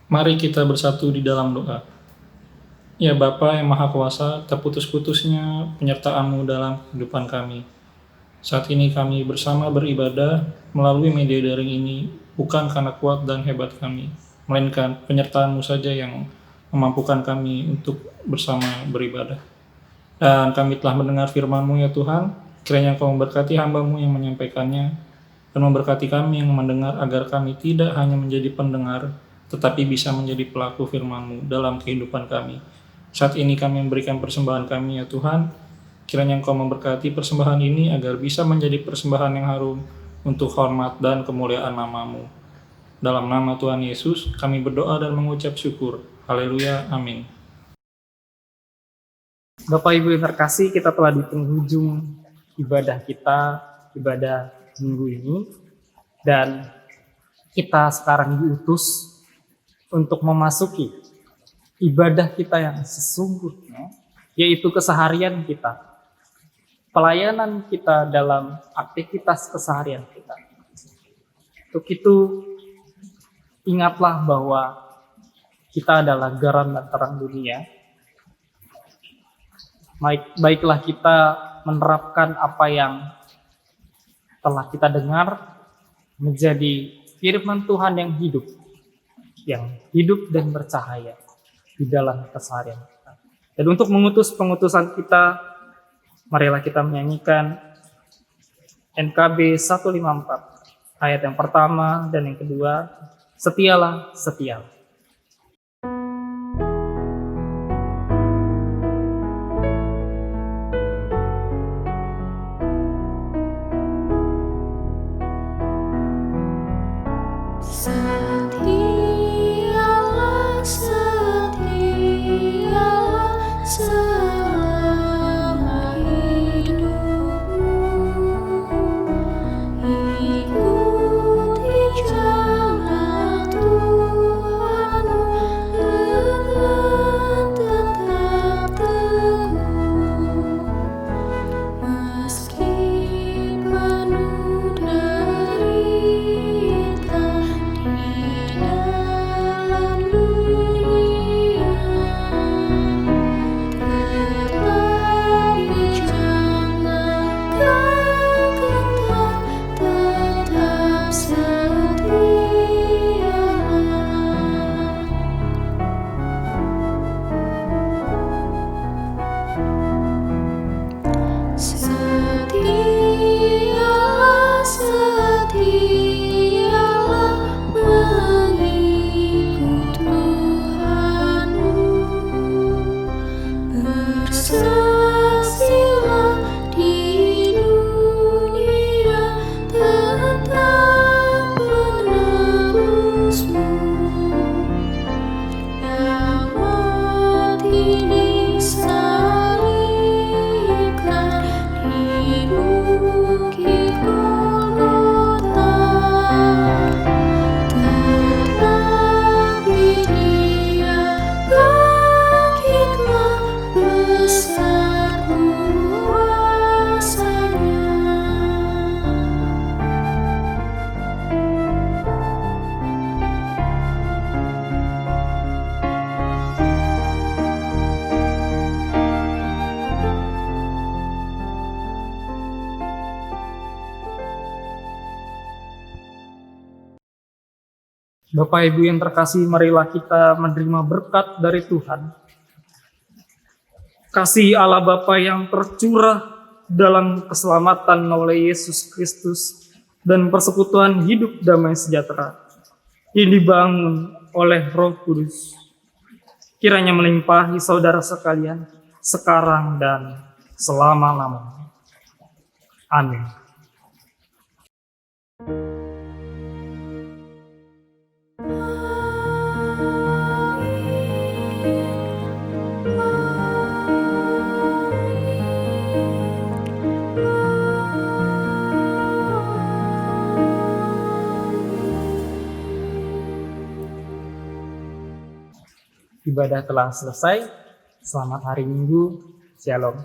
Speaker 4: Mari kita bersatu di dalam doa. Ya Bapa yang Maha Kuasa, terputus-putusnya penyertaan-Mu dalam kehidupan kami. Saat ini kami bersama beribadah melalui media daring ini bukan karena kuat dan hebat kami, melainkan penyertaan-Mu saja yang memampukan kami untuk bersama beribadah. Dan kami telah mendengar firman-Mu ya Tuhan, kiranya Engkau memberkati hamba-Mu yang menyampaikannya, dan memberkati kami yang mendengar agar kami tidak hanya menjadi pendengar, tetapi bisa menjadi pelaku firman-Mu dalam kehidupan kami. Saat ini kami memberikan persembahan kami ya Tuhan, kiranya Engkau memberkati persembahan ini agar bisa menjadi persembahan yang harum untuk hormat dan kemuliaan nama-Mu. Dalam nama Tuhan Yesus, kami berdoa dan mengucap syukur. Haleluya, amin.
Speaker 3: Bapak Ibu yang terkasih, kita telah di penghujung ibadah kita, ibadah minggu ini. Dan kita sekarang diutus untuk memasuki ibadah kita yang sesungguhnya, yaitu keseharian kita, pelayanan kita dalam aktivitas keseharian kita. Untuk itu, ingatlah bahwa kita adalah garam dan terang dunia. Baiklah kita menerapkan apa yang telah kita dengar menjadi firman Tuhan yang hidup dan bercahaya di dalam keseharian kita. Dan untuk mengutus pengutusan kita, marilah kita menyanyikan NKB 154 ayat yang pertama dan yang kedua, setialah, setialah.
Speaker 5: Setialah, setialah selama hidupmu. Ikuti jalan Tuhanmu dengan tetap teguh. Meski penuh derita di dalam dunia, tetapi jangan kau gentar, tetap setialah, setialah mengikut Tuhanmu. Bersaksilah di dunia tentang penebusmu yang mati disalibkan di bukit Golgota. Tetapi Dia bangkitlah, besar kuasanya.
Speaker 3: Bapak Ibu yang terkasih, marilah kita menerima berkat dari Tuhan. Kasih Allah Bapa yang tercurah dalam keselamatan oleh Yesus Kristus dan persekutuan hidup damai sejahtera yang dibangun oleh Roh Kudus, kiranya melimpahi saudara sekalian sekarang dan selama-lamanya. Amin. Ibadah telah selesai. Selamat hari Minggu. Shalom.